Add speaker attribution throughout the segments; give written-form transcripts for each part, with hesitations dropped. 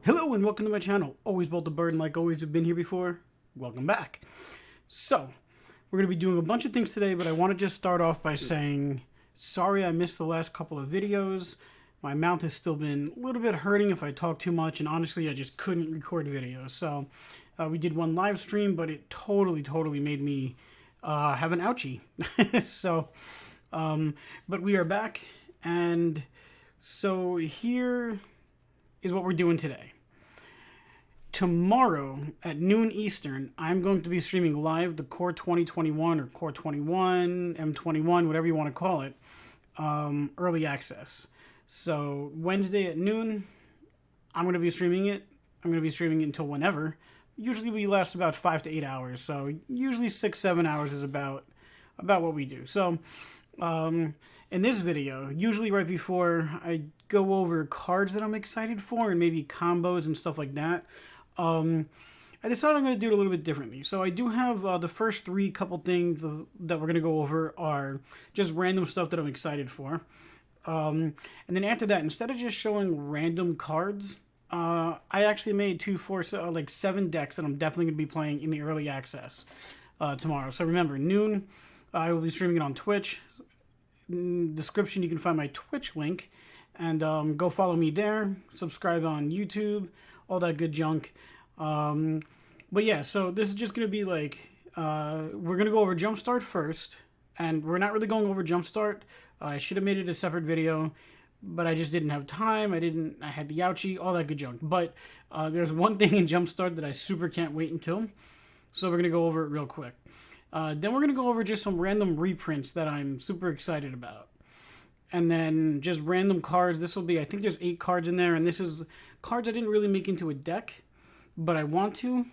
Speaker 1: Hello and welcome to my channel. Always bold the bird and like always have been here before. Welcome back. So, we're going to be doing a bunch of things today, but I want to just start off by saying sorry I missed the last couple of videos. My mouth has still been a little bit hurting if I talk too much, and honestly I just couldn't record videos. So, we did one live stream, but it totally made me have an ouchie. So, but we are back, and so here is what we're doing today. Tomorrow at noon Eastern, I'm going to be streaming live the Core 2021 or Core 21, M21, whatever you want to call it, early access. So Wednesday at noon, I'm going to be streaming it. I'm going to be streaming it until whenever. Usually we last about 5 to 8 hours. So usually 6-7 hours is about what we do. So in this video, usually right before I go over cards that I'm excited for and maybe combos and stuff like that, I decided I'm going to do it a little bit differently. So I do have the first couple things that we're going to go over are just random stuff that I'm excited for. And then after that, instead of just showing random cards, I actually made 7 decks that I'm definitely going to be playing in the early access tomorrow. So remember, noon, I will be streaming it on Twitch. In the description, you can find my Twitch link. And go follow me there. Subscribe on YouTube. All that good junk. But yeah, so this is just going to be like, we're going to go over Jumpstart first. And we're not really going over Jumpstart. I should have made it a separate video, but I just didn't have time. I had the ouchie, all that good junk. But there's one thing in Jumpstart that I super can't wait until. So we're going to go over it real quick. Then we're going to go over just some random reprints that I'm super excited about. And then just random cards. This will be, I think there's 8 cards in there. And this is cards I didn't really make into a deck, but I want to.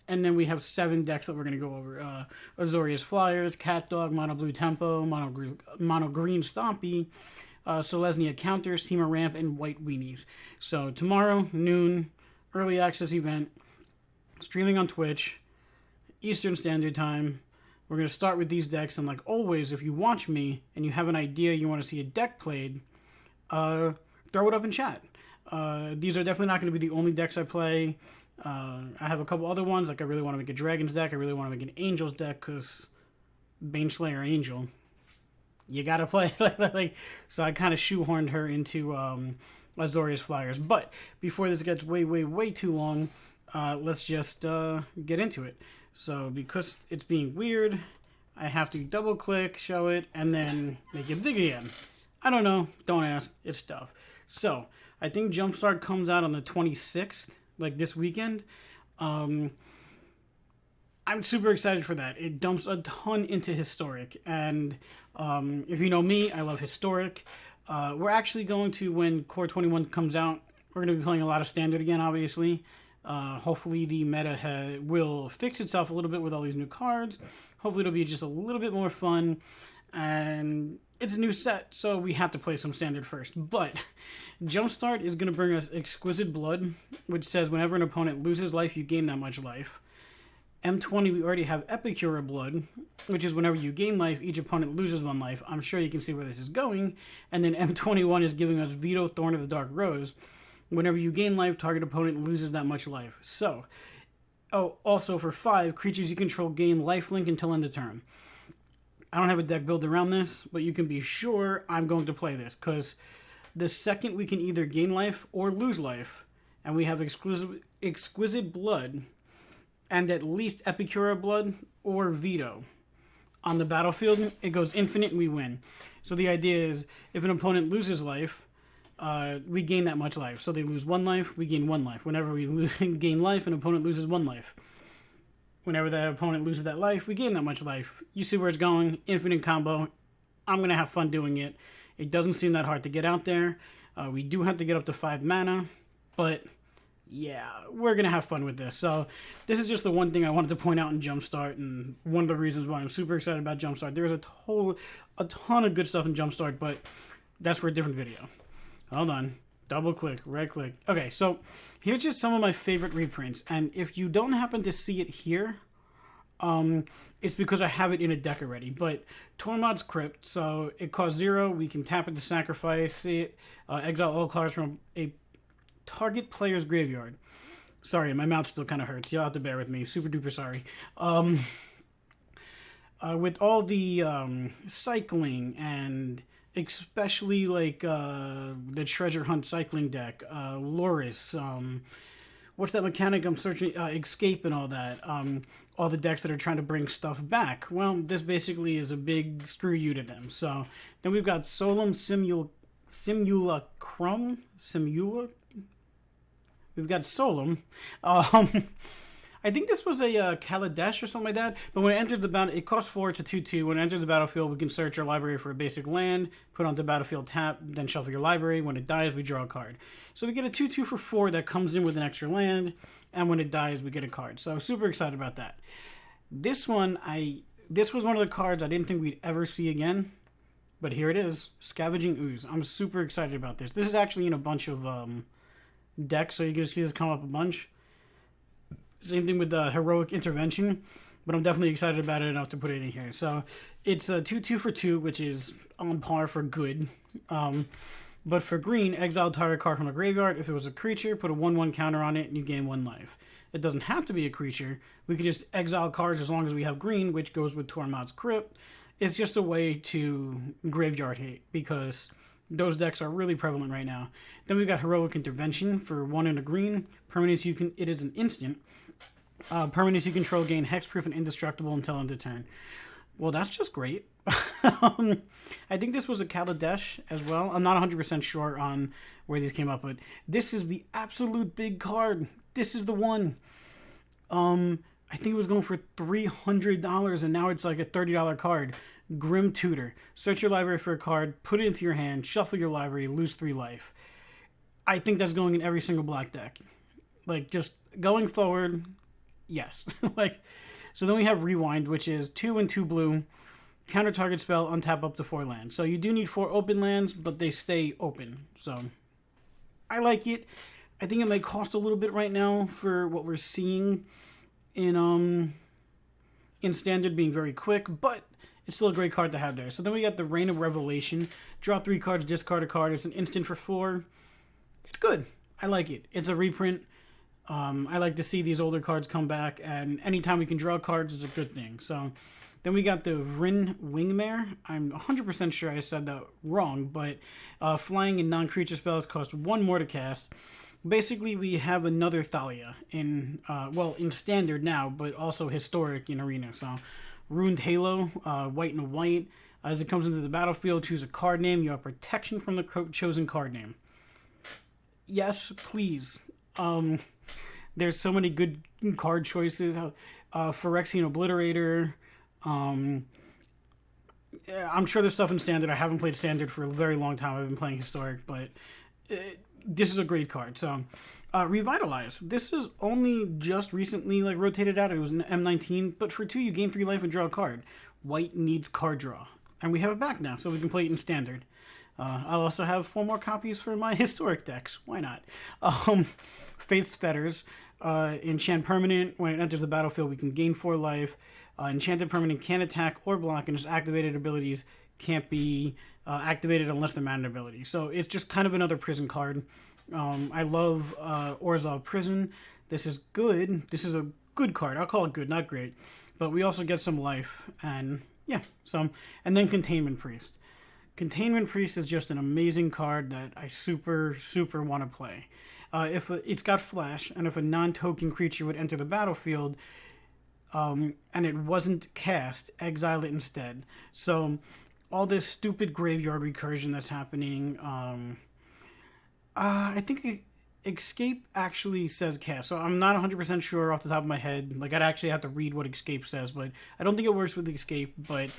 Speaker 1: And then we have 7 decks that we're going to go over. Aureus Flyers, CatDog, Mono Blue Tempo, Mono Green Stompy, Selesnya Counters, Team of Ramp, and White Weenies. So tomorrow, noon, early access event, streaming on Twitch, Eastern Standard Time. We're going to start with these decks, and like always, if you watch me and you have an idea you want to see a deck played, throw it up in chat. These are definitely not going to be the only decks I play. I have a couple other ones, like I really want to make a Dragons deck, I really want to make an Angels deck, because Baneslayer Angel, you gotta play. So I kind of shoehorned her into Aureus Flyers. But before this gets way too long, let's just get into it. So because it's being weird, I have to double click, show it, and then make it big again. I don't know. Don't ask. It's stuff. So I think Jumpstart comes out on the 26th, like this weekend. I'm super excited for that. It dumps a ton into Historic. And if you know me, I love Historic. We're actually going to, when Core 21 comes out, we're going to be playing a lot of Standard again, obviously. Hopefully the meta will fix itself a little bit with all these new cards. Hopefully it'll be just a little bit more fun. And it's a new set, so we have to play some Standard first. But Jumpstart is going to bring us Exquisite Blood, which says whenever an opponent loses life, you gain that much life. M20, we already have Epicure Blood, which is whenever you gain life, each opponent loses 1 life. I'm sure you can see where this is going. And then M21 is giving us Veto Thorn of the Dark Rose. Whenever you gain life, target opponent loses that much life. So, also for 5, creatures you control gain lifelink until end of turn. I don't have a deck build around this, but you can be sure I'm going to play this, because the second we can either gain life or lose life, and we have Exquisite Blood, and at least Epicure Blood or Veto on the battlefield, it goes infinite and we win. So the idea is, if an opponent loses life, we gain that much life. So they lose 1 life, we gain 1 life. Whenever we gain life, an opponent loses 1 life. Whenever that opponent loses that life, we gain that much life. You see where it's going. Infinite combo. I'm going to have fun doing it. It doesn't seem that hard to get out there. We do have to get up to 5 mana. But, yeah, we're going to have fun with this. So, this is just the one thing I wanted to point out in Jumpstart. And one of the reasons why I'm super excited about Jumpstart. There's a ton of good stuff in Jumpstart. But that's for a different video. Hold on. Double click, right click. Okay, so here's just some of my favorite reprints. And if you don't happen to see it here, it's because I have it in a deck already. But Tormod's Crypt, so it costs 0. We can tap it to sacrifice it, exile all cards from a target player's graveyard. Sorry, my mouth still kind of hurts. You'll have to bear with me. Super duper sorry. With all the cycling and especially like the treasure hunt cycling deck, Loris, what's that mechanic I'm searching? Escape and all that. All the decks that are trying to bring stuff back. Well, this basically is a big screw you to them. So then we've got Solum Simulacrum. We've got Solum. I think this was a Kaladesh or something like that. But when it enters the battle, it costs 4. It's a 2/2. When it enters the battlefield, we can search our library for a basic land, put onto battlefield tap, then shuffle your library. When it dies, we draw a card. So we get a 2/2 for 4 that comes in with an extra land, and when it dies, we get a card. So super excited about that. This one, this was one of the cards I didn't think we'd ever see again, but here it is, Scavenging Ooze. I'm super excited about this. This is actually in a bunch of decks, so you're gonna see this come up a bunch. Same thing with the Heroic Intervention, but I'm definitely excited about it enough to put it in here. So it's a 2/2 for 2, which is on par for good. But for green, exile target card from a graveyard. If it was a creature, put a 1/1 counter on it, and you gain 1 life. It doesn't have to be a creature. We can just exile cards as long as we have green, which goes with Tormod's Crypt. It's just a way to graveyard hate, because those decks are really prevalent right now. Then we've got Heroic Intervention for 1 and a green. Permanence it is an instant. Permanents you control gain hexproof and indestructible until end of turn. Well, that's just great. I think this was a Kaladesh as well. I'm not 100% sure on where these came up, but this is the absolute big card. This is the one. I think it was going for $300, and now it's like a $30 card. Grim Tutor. Search your library for a card, put it into your hand, shuffle your library, lose 3 life. I think that's going in every single black deck. Like, just going forward, yes. So then we have Rewind, which is 2 and 2 blue. Counter target spell, untap up to 4 lands. So you do need 4 open lands, but they stay open. So I like it. I think it might cost a little bit right now for what we're seeing in Standard being very quick, but it's still a great card to have there. So then we got the Reign of Revelation. Draw 3 cards, discard a card. It's an instant for 4. It's good. I like it. It's a reprint. I like to see these older cards come back, and anytime we can draw cards is a good thing. So then we got the Vryn Wingmare. I'm 100% sure I said that wrong, but flying and non-creature spells cost 1 more to cast. Basically, we have another Thalia in Standard now, but also Historic in Arena. So Ruined Halo, white and white. As it comes into the battlefield, choose a card name. You have protection from the chosen card name. Yes, please. There's so many good card choices. Phyrexian Obliterator. I'm sure there's stuff in Standard. I haven't played Standard for a very long time. I've been playing Historic, but this is a great card. So, Revitalize. This is only just recently rotated out. It was an M19, but for 2 you gain 3 life and draw a card. White needs card draw, and we have it back now, so we can play it in Standard. I'll also have 4 more copies for my Historic decks. Why not? Faith's Fetters. Enchant permanent. When it enters the battlefield, we can gain 4 life. Enchanted permanent can attack or block, and its activated abilities can't be activated unless they're mana ability. So it's just kind of another prison card. I love Orzhov Prison. This is good. This is a good card. I'll call it good, not great. But we also get some life, and yeah, and then Containment Priest. Containment Priest is just an amazing card that I super, super want to play. It's got flash, and if a non-token creature would enter the battlefield, and it wasn't cast, exile it instead. So all this stupid graveyard recursion that's happening, I think Escape actually says cast, so I'm not 100% sure off the top of my head. I'd actually have to read what Escape says, but I don't think it works with Escape. But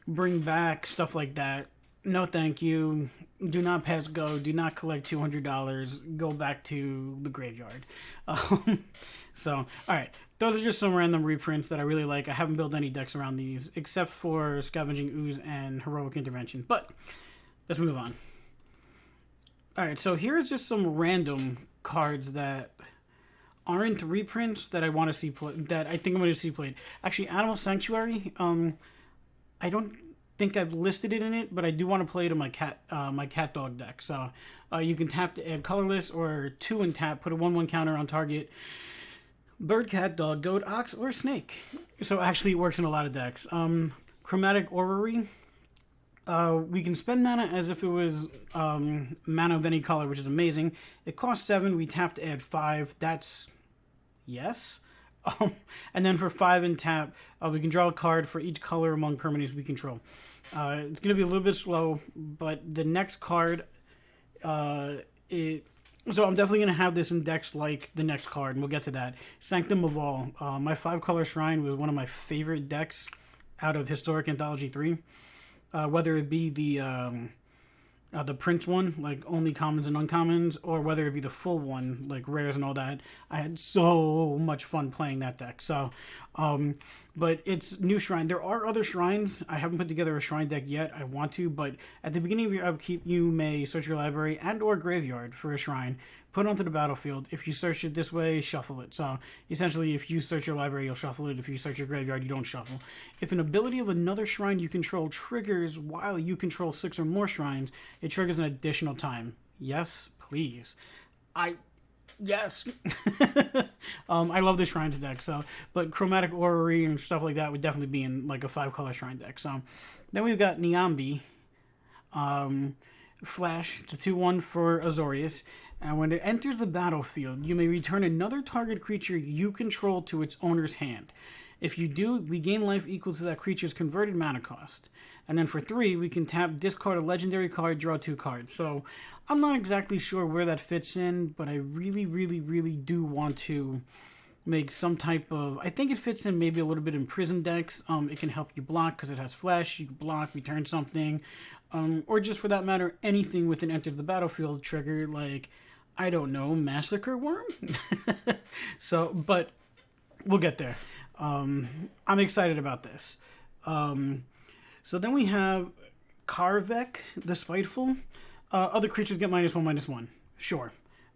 Speaker 1: bring back stuff like that. No thank you. Do not pass go. Do not collect $200. Go back to the graveyard. So, alright. Those are just some random reprints that I really like. I haven't built any decks around these, except for Scavenging Ooze and Heroic Intervention. But, let's move on. Alright, so here's just some random cards that aren't reprints that I want to see that I think I'm going to see played. Actually, Animal Sanctuary, I don't think I've listed it in it, but I do want to play it in my CatDog deck. So you can tap to add colorless or 2 and tap, put a 1/1 counter on target bird, cat, dog, goat, ox, or snake. So actually it works in a lot of decks. Chromatic Orrery. We can spend mana as if it was mana of any color, which is amazing. It costs 7. We tap to add 5. That's yes. And then for 5 and tap, we can draw a card for each color among permanents we control. It's going to be a little bit slow, but the next card, so I'm definitely going to have this in decks like the next card, and we'll get to that. Sanctum of All. My 5-color shrine was one of my favorite decks out of Historic Anthology 3. Whether it be the Prince one, like only commons and uncommons, or whether it be the full one, like rares and all that. I had so much fun playing that deck. So, but it's new shrine. There are other shrines. I haven't put together a shrine deck yet. I want to, but at the beginning of your upkeep, you may search your library and or graveyard for a shrine. Put it onto the battlefield. If you search it this way, shuffle it. So essentially, if you search your library, you'll shuffle it. If you search your graveyard, you don't shuffle. If an ability of another shrine you control triggers while you control 6 or more shrines, it triggers an additional time. Yes, please. Yes. I love the shrines deck. So, but Chromatic Orrery and stuff like that would definitely be in like a 5-color shrine deck. So then we've got Niambi. Flash. It's a 2/1 for Azorius. And when it enters the battlefield, you may return another target creature you control to its owner's hand. If you do, we gain life equal to that creature's converted mana cost. And then for 3, we can tap, discard a legendary card, draw 2 cards. So I'm not exactly sure where that fits in, but I really, really, really do want to make some type of... I think it fits in maybe a little bit in prison decks. It can help you block because it has flash. You can block, return something. Or just for that matter, anything with an enter the battlefield trigger, like... I don't know, Massacre Worm? So, but we'll get there. I'm excited about this. So then we have Karvek, the Spiteful. Other creatures get -1/-1. Sure.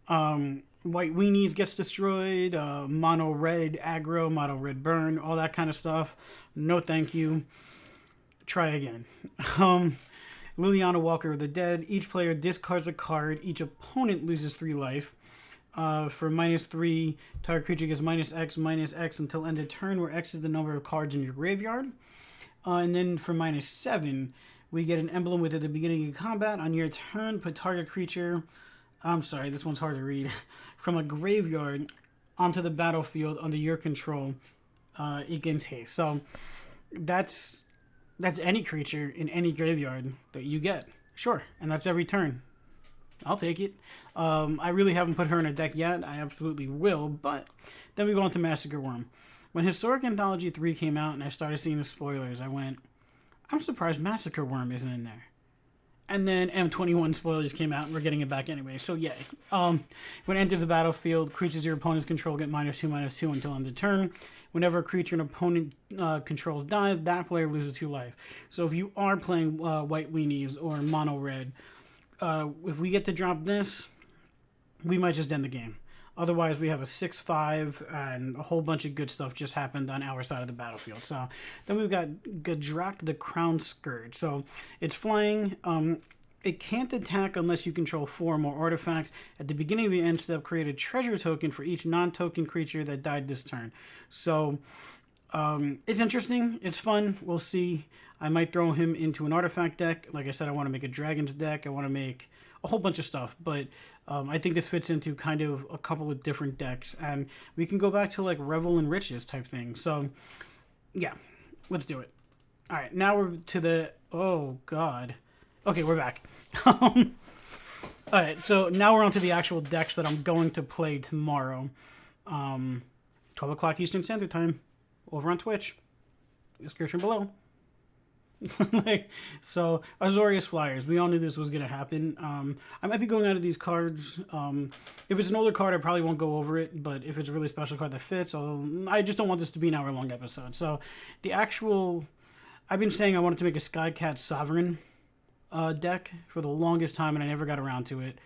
Speaker 1: White Weenies gets destroyed. Mono red aggro, mono red burn, all that kind of stuff. No thank you. Try again. Liliana, Walker of the Dead. Each player discards a card. Each opponent loses 3 life. For -3, target creature gets -X until end of turn, where X is the number of cards in your graveyard. And then for -7, we get an emblem with at the beginning of combat. On your turn, put target creature... I'm sorry, this one's hard to read. From a graveyard onto the battlefield under your control. It gains haste. So that's any creature in any graveyard that you get. Sure. And that's every turn. I'll take it. I really haven't put her in a deck yet. I absolutely will. But then we go on to Massacre Worm. When Historic Anthology 3 came out and I started seeing the spoilers, I went, I'm surprised Massacre Worm isn't in there. And then M21 spoilers came out and we're getting it back anyway. So yay. When it enters the battlefield, creatures your opponents control get -2/-2 until end of turn. Whenever a creature an opponent controls dies, that player loses 2 life. So if you are playing White Weenies or Mono Red, if we get to drop this, we might just end the game. Otherwise, we have a 6/5 and a whole bunch of good stuff just happened on our side of the battlefield. So then we've got Gadrak the Crown Scourge. So it's flying. It can't attack unless you control 4 or more artifacts. At the beginning of your end step, create a treasure token for each non-token creature that died this turn. So it's interesting. It's fun. We'll see. I might throw him into an artifact deck. Like I said, I want to make a dragons deck. I want to make a whole bunch of stuff. But I think this fits into kind of a couple of different decks. And we can go back to like Revel and Riches type thing. So, yeah. Let's do it. All right. Now we're to the... Oh, God. Okay, we're back. All right. So now we're on to the actual decks that I'm going to play tomorrow. 12 o'clock Eastern Standard Time. Over on Twitch. Description below. So Azorius Flyers, we all knew this was going to happen. I might be going out of these cards. If it's an older card, I probably won't go over it, but if it's a really special card that fits, I just don't want this to be an hour-long episode. So the actual... I've been saying I wanted to make a Skycat Sovereign deck for the longest time, and I never got around to it.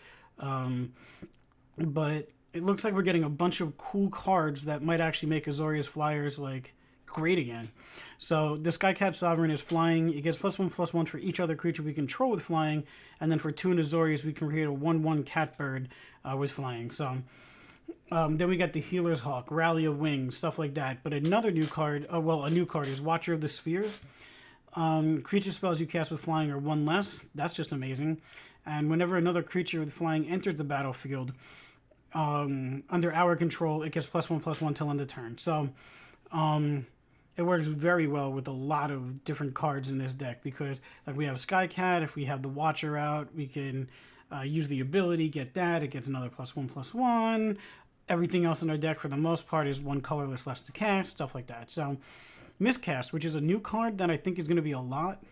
Speaker 1: But it looks like we're getting a bunch of cool cards that might actually make Azorius Flyers like great again. So the Sky Cat Sovereign is flying. It gets +1/+1 for each other creature we control with flying, and then for 2 Azorius, we can create a 1/1 Catbird with flying. So then we got the Healer's Hawk, Rally of Wings, stuff like that. But another new card, a new card is Watcher of the Spheres. Creature spells you cast with flying are 1 less. That's just amazing. And whenever another creature with flying enters the battlefield, under our control, it gets +1/+1 till end of turn. So it works very well with a lot of different cards in this deck because like we have Sky Cat, if we have the Watcher out, we can use the ability, get that, it gets another +1/+1. Everything else in our deck for the most part is 1 colorless less to cast, stuff like that. So Miscast, which is a new card that I think is going to be a lot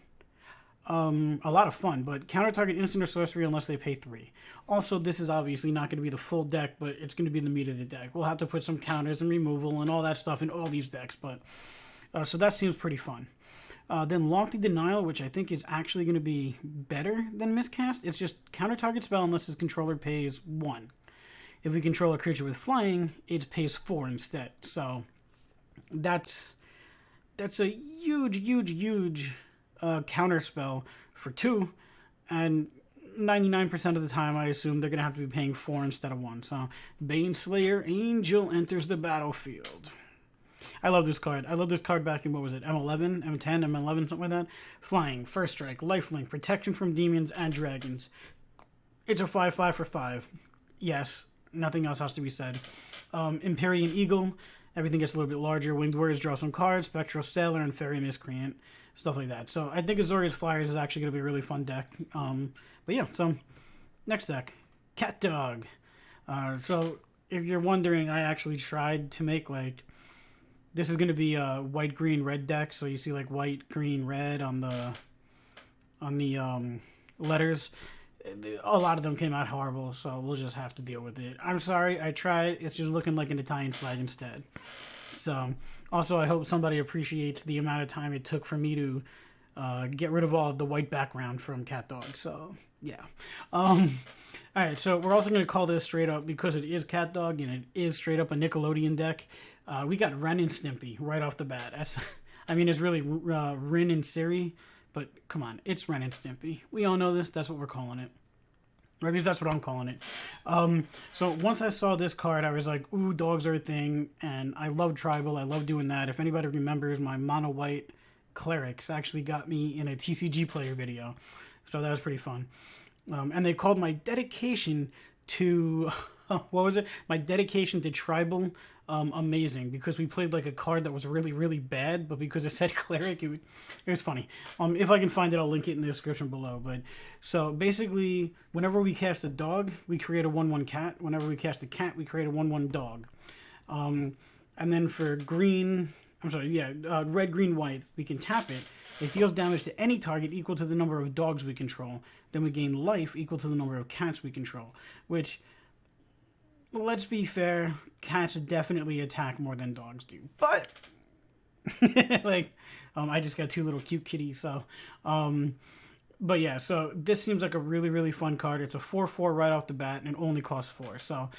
Speaker 1: of fun, but counter target instant or sorcery unless they pay 3. Also, this is obviously not going to be the full deck, but it's going to be the meat of the deck. We'll have to put some counters and removal and all that stuff in all these decks, but so that seems pretty fun. Then Lofty Denial, which I think is actually going to be better than Miscast. It's just counter target spell unless his controller pays 1. If we control a creature with flying, it pays 4 instead. So that's a huge counter spell for 2, and 99% of the time I assume they're going to have to be paying 4 instead of 1. So Baneslayer Angel enters the battlefield. I love this card. I love this card back in, what was it, M11, M10, M11, something like that. Flying, First Strike, Lifelink, Protection from Demons and Dragons. It's a 5/5 for 5. Yes, nothing else has to be said. Empyrean Eagle, everything gets a little bit larger. Winged Warriors draw some cards, Spectral Sailor, and Fairy Miscreant, stuff like that. So I think Azorius Flyers is actually going to be a really fun deck. But yeah, so next deck, CatDog. So if you're wondering, I actually tried to make like, this is going to be a white, green, red deck. So you see like white, green, red on the letters. A lot of them came out horrible, so we'll just have to deal with it. I'm sorry, I tried. It's just looking like an Italian flag instead. So, also, I hope somebody appreciates the amount of time it took for me to get rid of all the white background from CatDog. So, yeah. Alright, so we're also going to call this straight up, because it is CatDog and it is straight up a Nickelodeon deck. We got Ren and Stimpy right off the bat. It's really Ren and Siri. But come on, it's Ren and Stimpy. We all know this. That's what we're calling it. Or at least that's what I'm calling it. So once I saw this card, I was like, ooh, dogs are a thing. And I love Tribal. I love doing that. If anybody remembers, my mono white clerics actually got me in a TCG player video. So that was pretty fun. And they called my dedication to... what was it? My dedication to Tribal amazing, because we played like a card that was really, really bad, but because it said cleric, it was funny. If I can find it, I'll link it in the description below. But so basically, whenever we cast a dog, we create a 1/1 cat. Whenever we cast a cat, we create a 1/1 dog. And then for green, red, green, white, we can tap it. It deals damage to any target equal to the number of dogs we control. Then we gain life equal to the number of cats we control, which, let's be fair, cats definitely attack more than dogs do. But, I just got 2 little cute kitties, so... but yeah, so this seems like a really, really fun card. It's a 4/4 right off the bat, and it only costs 4. So,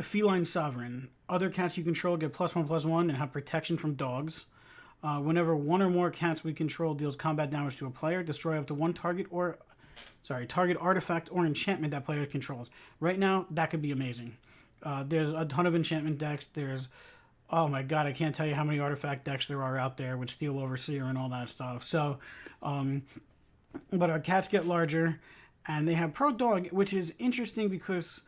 Speaker 1: Feline Sovereign. Other cats you control get +1/+1 and have protection from dogs. Whenever 1 or more cats we control deals combat damage to a player, destroy up to 1 target artifact or enchantment that player controls. Right now, that could be amazing. There's a ton of enchantment decks. There's, oh my god, I can't tell you how many artifact decks there are out there with Steel Overseer and all that stuff. So, but our cats get larger, and they have Pro Dog, which is interesting because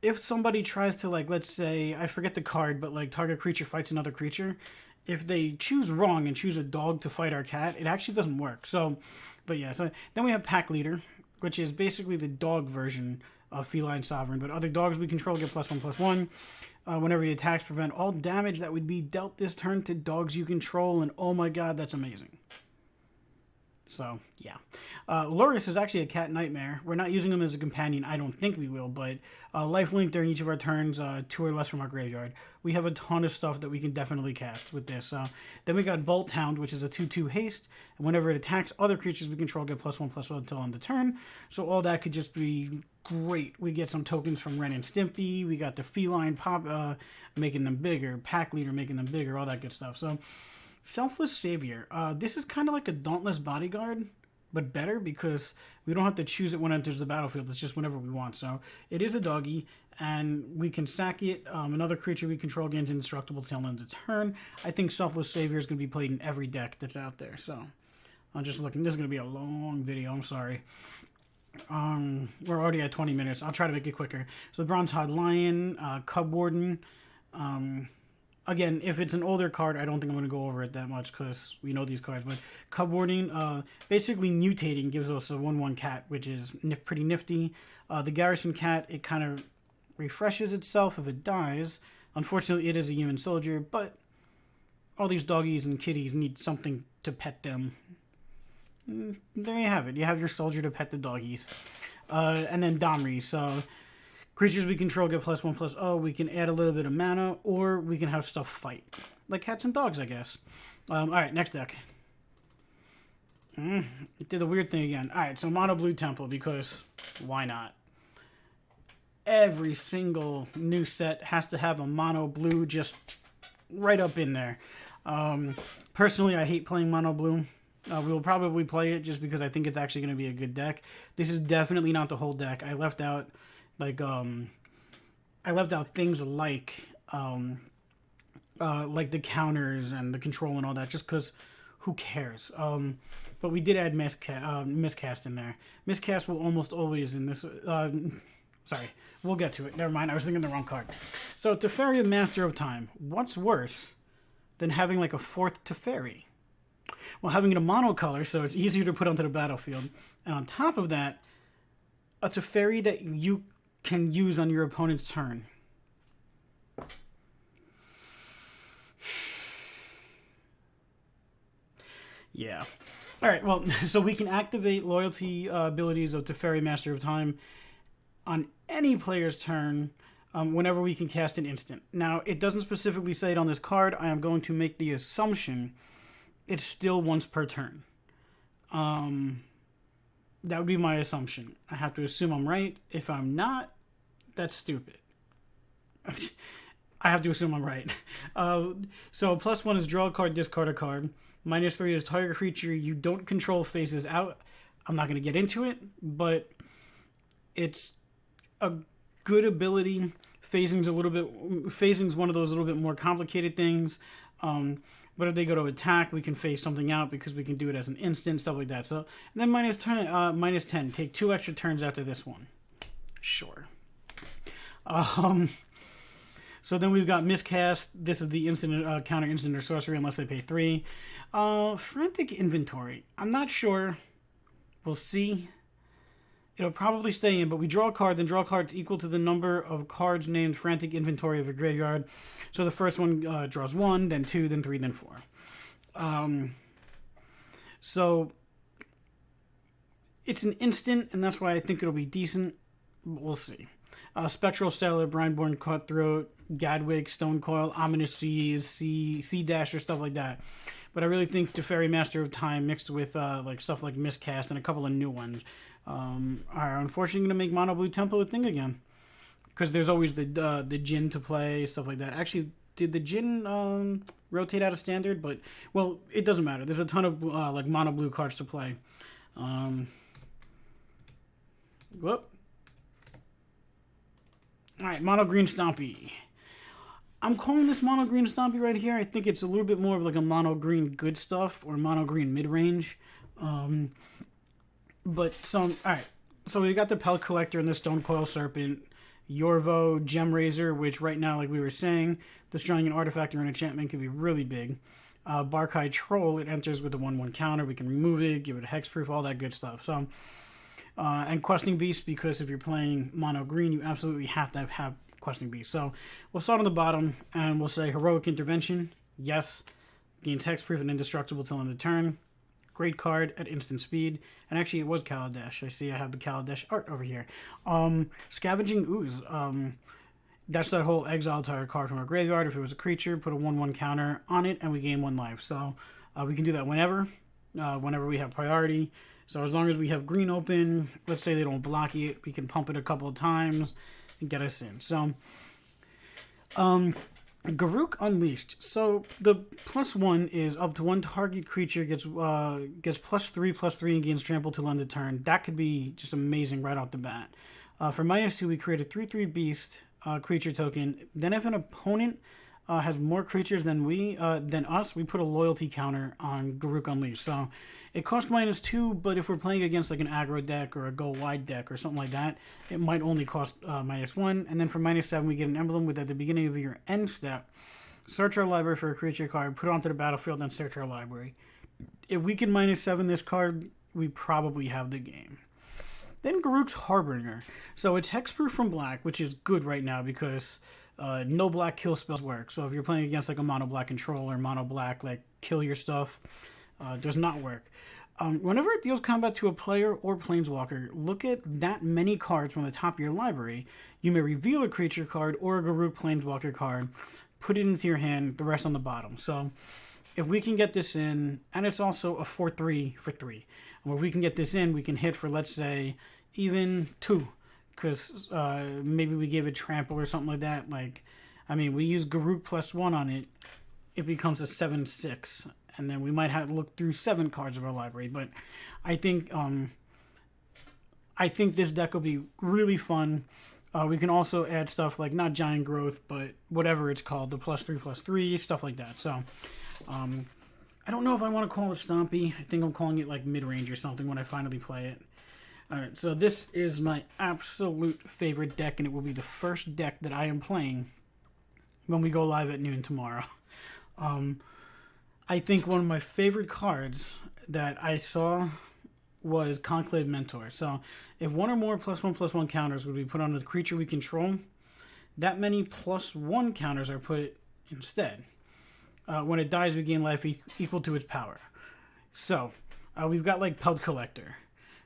Speaker 1: if somebody tries to, like, let's say, I forget the card, but like target creature fights another creature, if they choose wrong and choose a dog to fight our cat, it actually doesn't work. So, but yeah, so then we have Pack Leader, which is basically the dog version of Feline Sovereign, but other dogs we control get +1/+1. Whenever he attacks, prevent all damage that would be dealt this turn to dogs you control, and oh my god, that's amazing. So, yeah. Loris is actually a cat nightmare. We're not using him as a companion. I don't think we will, but lifelink during each of our turns, 2 or less from our graveyard. We have a ton of stuff that we can definitely cast with this. Then we got Bolt Hound, which is a 2/2 haste, and whenever it attacks other creatures we control, get +1/+1 until end of turn. So all that could just be great. We get some tokens from Ren and Stimpy. We got the Feline Pop, making them bigger, Pack Leader making them bigger, all that good stuff. So, Selfless Savior. This is kind of like a Dauntless Bodyguard, but better because we don't have to choose it when it enters the battlefield. It's just whenever we want. So it is a doggy, and we can sack it. Another creature we control gains indestructible till end of turn. I think Selfless Savior is going to be played in every deck that's out there. So I'm just looking. This is going to be a long video. I'm sorry. We're already at 20 minutes. I'll try to make it quicker. So Bronze Hide Lion, Cub Warden. Again, if it's an older card, I don't think I'm going to go over it that much because we know these cards. But Cub Warning, basically mutating gives us a 1/1 cat, which is pretty nifty. The Garrison Cat, it kind of refreshes itself if it dies. Unfortunately, it is a human soldier, but all these doggies and kitties need something to pet them. There you have it. You have your soldier to pet the doggies. And then Domri, so creatures we control get +1/+0. We can add a little bit of mana, or we can have stuff fight. Like cats and dogs, I guess. Alright, next deck. It did a weird thing again. Alright, so Mono Blue Temple, because why not? Every single new set has to have a Mono Blue just right up in there. Personally, I hate playing Mono Blue. We will probably play it just because I think it's actually going to be a good deck. This is definitely not the whole deck. I left out things like the counters and the control and all that, just because who cares? But we did add miscast in there. Miscast will almost always in this. Sorry, we'll get to it. Never mind, I was thinking the wrong card. So Teferi, Master of Time. What's worse than having like a 4th Teferi? Well, having it a monocolor, so it's easier to put onto the battlefield. And on top of that, a Teferi that you can use on your opponent's turn. Yeah. Alright, well, so we can activate loyalty abilities of Teferi, Master of Time on any player's turn whenever we can cast an instant. Now, it doesn't specifically say it on this card. I am going to make the assumption it's still once per turn. That would be my assumption. I have to assume I'm right. If I'm not, that's stupid. I have to assume I'm right. So +1 is draw a card, discard a card. -3 is target creature you don't control faces out. I'm not going to get into it, but it's a good ability. Phasing's one of those little bit more complicated things. But if they go to attack, we can phase something out because we can do it as an instant, stuff like that. So, and then -10. Take 2 extra turns after this one. Sure. So then we've got Miscast. This is the instant counter instant or sorcery unless they pay 3. Frantic Inventory. I'm not sure. We'll see. It'll probably stay in, but we draw a card, then draw cards equal to the number of cards named Frantic Inventory of a graveyard. So the first one draws 1, then 2, then 3, then 4. So it's an instant, and that's why I think it'll be decent. But we'll see. Spectral Sailor, Brineborn Cutthroat, Gadwig, Stonecoil, Ominous Seas, Sea Dasher, stuff like that. But I really think Teferi, Master of Time mixed with like stuff like Miscast and a couple of new ones are unfortunately going to make Mono Blue Temple a thing again. Because there's always the Djinn to play, stuff like that. Actually, did the Djinn rotate out of Standard? But, well, it doesn't matter. There's a ton of like Mono Blue cards to play. Whoop. Alright, Mono Green Stompy. I'm calling this Mono Green Stompy right here. I think it's a little bit more of like a Mono Green Good Stuff or Mono Green Midrange. Alright. So we got the Pelt Collector and the Stonecoil Serpent. Yorvo, Gem Razor, which right now, like we were saying, destroying an artifact or an enchantment can be really big. Barkai Troll, it enters with a 1/1 counter. We can remove it, give it a hexproof, all that good stuff. So, and Questing Beast, because if you're playing Mono Green, you absolutely have to have Questing Beast. So we'll start on the bottom, and we'll say Heroic Intervention. Yes. Gains hexproof and indestructible till end of turn. Great card at instant speed. And actually, it was Kaladesh. I see I have the Kaladesh art over here. Scavenging Ooze. That's that whole exile target card from our graveyard. If it was a creature, put a 1/1 counter on it, and we gain 1 life. So we can do that whenever we have priority. So as long as we have green open, let's say they don't block it, we can pump it a couple of times and get us in. So Garruk Unleashed. So the +1 is up to 1 target creature gets +3/+3 and gains trample till end of turn. That could be just amazing right off the bat. For -2, we create a 3/3 beast creature token. Then if an opponent has more creatures than us, we put a loyalty counter on Garruk Unleashed. So it costs -2, but if we're playing against like an aggro deck or a go wide deck or something like that, it might only cost -1. And then for -7, we get an emblem with at the beginning of your end step, search our library for a creature card, put it onto the battlefield, then search our library. If we can -7 this card, we probably have the game. Then Garruk's Harbinger. So it's hexproof from black, which is good right now because no black kill spells work. So if you're playing against like a mono black control or mono black like kill your stuff, does not work. Whenever it deals combat to a player or planeswalker, look at that many cards from the top of your library. You may reveal a creature card or a Garruk planeswalker card, put it into your hand, the rest on the bottom. So if we can get this in, and it's also a 4/3 for 3. And if we can get this in, we can hit for, let's say, even 2. Because maybe we give it trample or something like that. Like, I mean, we use Garruk +1 on it. It becomes a 7/6. And then we might have to look through 7 cards of our library. But I think this deck will be really fun. We can also add stuff like, not Giant Growth, but whatever it's called, the +3/+3, stuff like that. So, I don't know if I want to call it Stompy. I think I'm calling it like Midrange or something when I finally play it. Alright, so this is my absolute favorite deck, and it will be the first deck that I am playing when we go live at noon tomorrow. I think one of my favorite cards that I saw was Conclave Mentor. So if one or more +1/+1 counters would be put on a creature we control, that many +1 counters are put instead. When it dies, we gain life equal to its power. So we've got like Pelt Collector.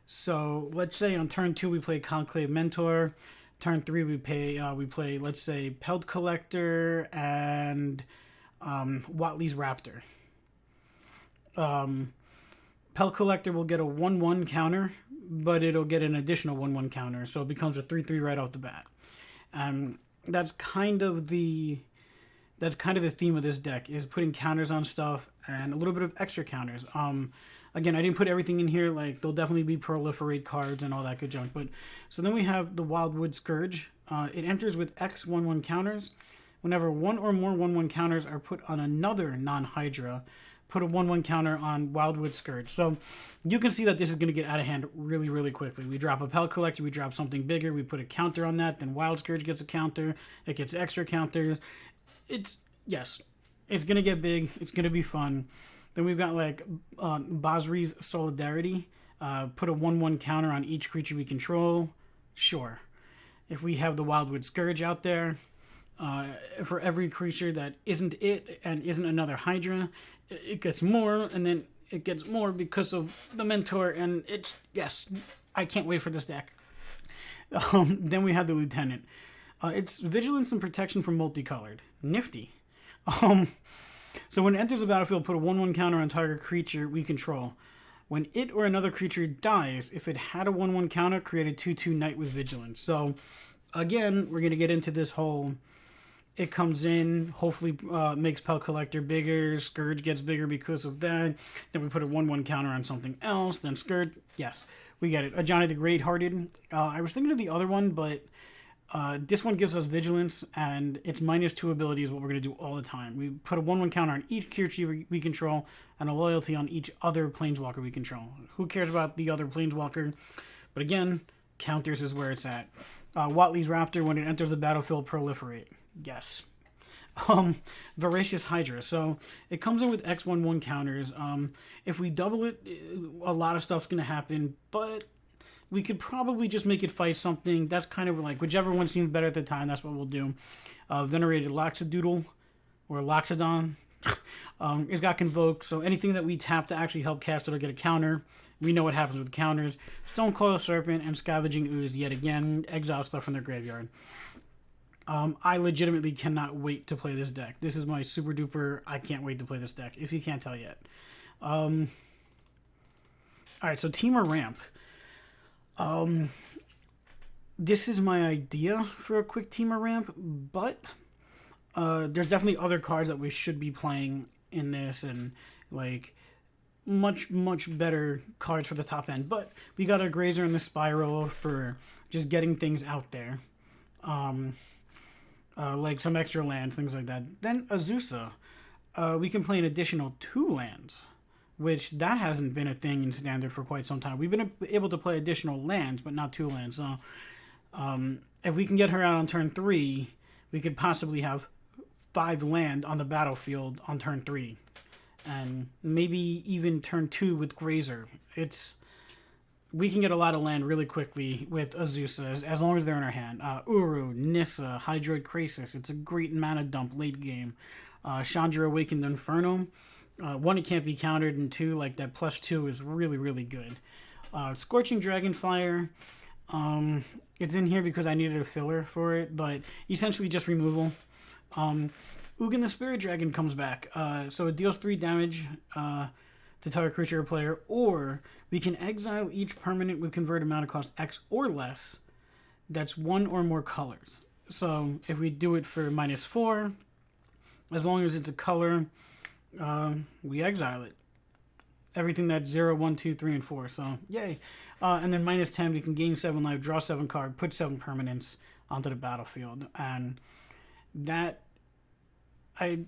Speaker 1: So let's say on turn 2 we play Conclave Mentor. Turn 3 we play let's say Pelt Collector and Watley's Raptor. Pelt Collector will get a 1/1 counter, but it'll get an additional 1/1 counter, so it becomes a 3/3 right off the bat. That's kind of the theme of this deck, is putting counters on stuff and a little bit of extra counters. Again, I didn't put everything in here. Like, there'll definitely be proliferate cards and all that good junk. But so then we have the Wildwood Scourge. It enters with X 1/1 counters. Whenever one or more 1/1 counters are put on another non-Hydra, put a 1/1 counter on Wildwood Scourge. So you can see that this is going to get out of hand really, really quickly. We drop a Pelt Collector, we drop something bigger, we put a counter on that, then Wild Scourge gets a counter, it gets extra counters. It's going to get big, it's going to be fun. Then we've got like Basri's Solidarity. Put a 1/1 counter on each creature we control. Sure. If we have the Wildwood Scourge out there, for every creature that isn't it and isn't another Hydra, it gets more, and then it gets more because of the Mentor, and I can't wait for this deck. Then we have the Lieutenant. It's Vigilance and Protection from Multicolored. Nifty. So when it enters the battlefield, put a 1/1 counter on target creature we control. When it or another creature dies, if it had a 1/1 counter, create a 2/2 Knight with Vigilance. So, again, we're going to get into this whole... It comes in, hopefully makes Pelt Collector bigger, Scourge gets bigger because of that. Then we put a 1/1 counter on something else, then Scourge. Yes, we get it. Johnny the Great-Hearted. I was thinking of the other one, but this one gives us Vigilance, and its -2 ability is what we're going to do all the time. We put a 1/1 counter on each creature we control, and a loyalty on each other Planeswalker we control. Who cares about the other Planeswalker? But again, counters is where it's at. Watley's Raptor, when it enters the battlefield, proliferate. Yes. Voracious Hydra. So it comes in with X 1/1 counters. If we double it, a lot of stuff's going to happen, but we could probably just make it fight something. That's kind of like whichever one seems better at the time, that's what we'll do. Venerated Loxodoodle or Loxodon. It's got Convoke, so anything that we tap to actually help cast it or get a counter, we know what happens with counters. Stone Coil Serpent and Scavenging Ooze, yet again, exile stuff from their graveyard. I legitimately cannot wait to play this deck. This is my super duper, I can't wait to play this deck, if you can't tell yet. Alright, so Temur Ramp. This is my idea for a quick Temur Ramp, but there's definitely other cards that we should be playing in this, and like much better cards for the top end. But we got a Grazer and the Spiral for just getting things out there, like some extra lands, things like that. Then Azusa, we can play an additional 2 lands, which that hasn't been a thing in Standard for quite some time. We've been able to play additional lands, but not 2 lands. So if we can get her out on turn 3, we could possibly have 5 land on the battlefield on turn 3. And maybe even turn 2 with Grazer. We can get a lot of land really quickly with Azusa, as long as they're in our hand. Uru, Nissa, Hydroid Krasis. It's a great mana dump late game. Chandra Awakened Inferno. 1, it can't be countered, and 2, like that +2 is really good. Scorching Dragonfire. It's in here because I needed a filler for it, but essentially just removal. Ugin the Spirit Dragon comes back. So it deals 3 damage to target creature or player, or we can exile each permanent with converted mana cost X or less that's 1 or more colors. So if we do it for -4, as long as it's a color, we exile it. Everything that's 0, 1, 2, 3, and 4. So yay. And then -10, we can gain 7 life, draw 7 card, put 7 permanents onto the battlefield. And that, I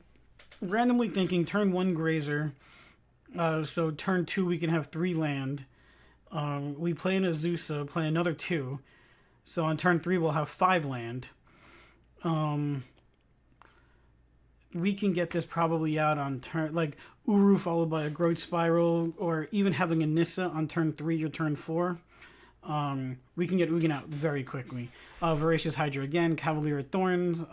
Speaker 1: randomly thinking turn 1 Grazer. So turn 2 we can have 3 land. We play an Azusa, play another 2. So on turn 3 we'll have 5 land. We can get this probably out on turn, like Uru followed by a Growth Spiral, or even having a Nissa on turn 3 or turn 4. We can get Ugin out very quickly. Voracious Hydra again, Cavalier of Thorns.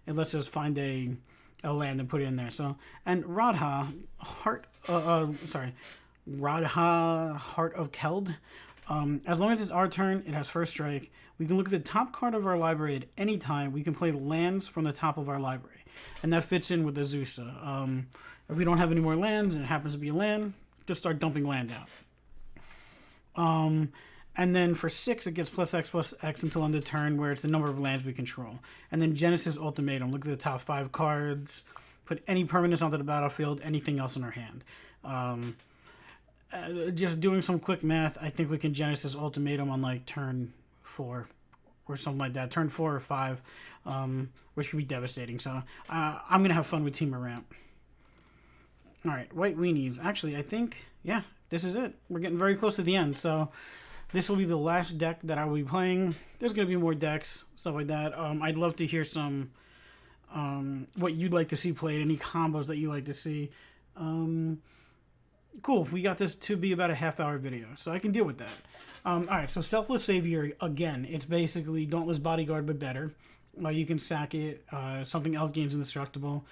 Speaker 1: It lets us find a land and put it in there. So, and Radha, Heart of Keld. As long as it's our turn, it has first strike. We can look at the top card of our library at any time. We can play lands from the top of our library. And that fits in with Azusa. If we don't have any more lands and it happens to be a land, just start dumping land out. And then for 6, it gets +X until end of turn, where it's the number of lands we control. And then Genesis Ultimatum. Look at the top 5 cards. Put any permanents onto the battlefield, anything else in our hand. Just doing some quick math, I think we can Genesis Ultimatum on like turn 4 or something like that. Turn 4 or 5, which could be devastating. So I'm going to have fun with Temur Ramp. All right, White Weenies. Actually, I think, yeah, this is it. We're getting very close to the end. So this will be the last deck that I will be playing. There's going to be more decks, stuff like that. I'd love to hear some, what you'd like to see played, any combos that you like to see. Cool. We got this to be about a half-hour video, so I can deal with that. All right, so Selfless Savior, again, it's basically Dauntless Bodyguard, but better. You can sack it. Something else gains indestructible.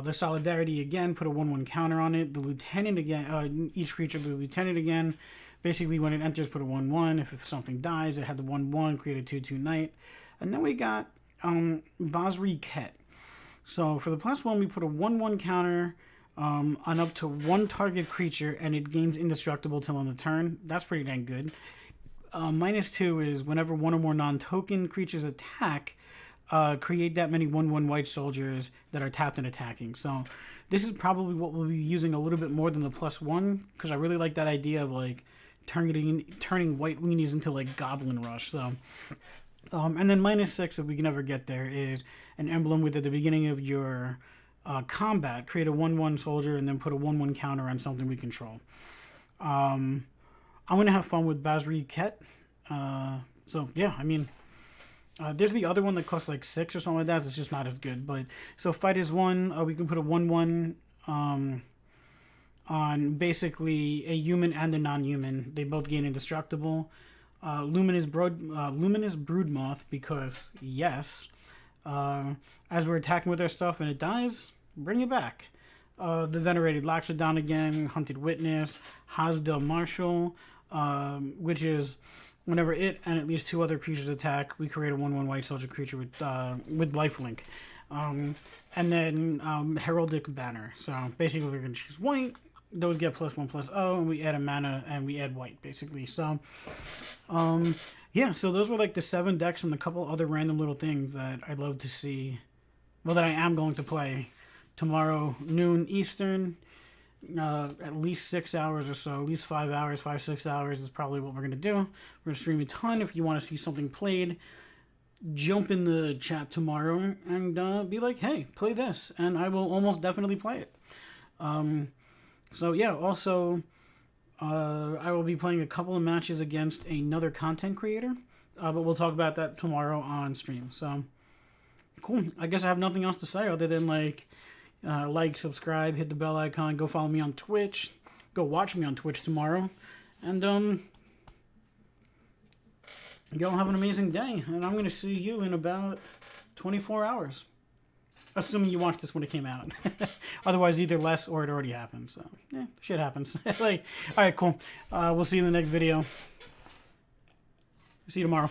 Speaker 1: The Solidarity, again, put a 1/1 counter on it. The Lieutenant, again, each creature, the Lieutenant, again, basically when it enters, put a 1/1. If something dies, it had the 1/1, create a 2/2 knight. And then we got Basri Ket. So for the +1, we put a 1/1 counter on up to 1 target creature, and it gains indestructible till on the turn. That's pretty dang good. -2 is whenever 1 or more non-token creatures attack, create that many 1/1 white soldiers that are tapped and attacking. So this is probably what we'll be using a little bit more than the +1, because I really like that idea of like turning White Weenies into like Goblin Rush. So and then -6, if we can ever get there, is an emblem with at the beginning of your combat, create a 1/1 soldier and then put a 1/1 counter on something we control. I'm going to have fun with Basri Ket. So yeah, I mean, there's the other one that costs like 6 or something like that. It's just not as good. But so Fight is 1. We can put a 1/1 on basically a human and a non-human. They both gain indestructible. Luminous Broodmoth, because yes, as we're attacking with our stuff and it dies, bring it back. the Venerated Loxodon again, Hunted Witness, Hazda Marshal, which is whenever it and at least 2 other creatures attack, we create a 1/1 white soldier creature with lifelink. And then Heraldic Banner. So basically we're going to choose white. Those get +1/+0, and we add a mana, and we add white, basically. So, yeah, so those were like the 7 decks and a couple other random little things that I'd love to see. Well, that I am going to play tomorrow, noon Eastern. At least 6 hours or so, at least 5 hours, 5-6 hours is probably what we're going to do. We're going to stream a ton. If you want to see something played, jump in the chat tomorrow and be like, hey, play this, and I will almost definitely play it. So yeah, also I will be playing a couple of matches against another content creator, but we'll talk about that tomorrow on stream. So cool. I guess I have nothing else to say other than like, subscribe, hit the bell icon, go follow me on Twitch, go watch me on Twitch tomorrow, and y'all have an amazing day, and I'm going to see you in about 24 hours. Assuming you watched this when it came out. Otherwise, either less or it already happened. So, yeah, shit happens. Like, all right, cool. We'll see you in the next video. See you tomorrow.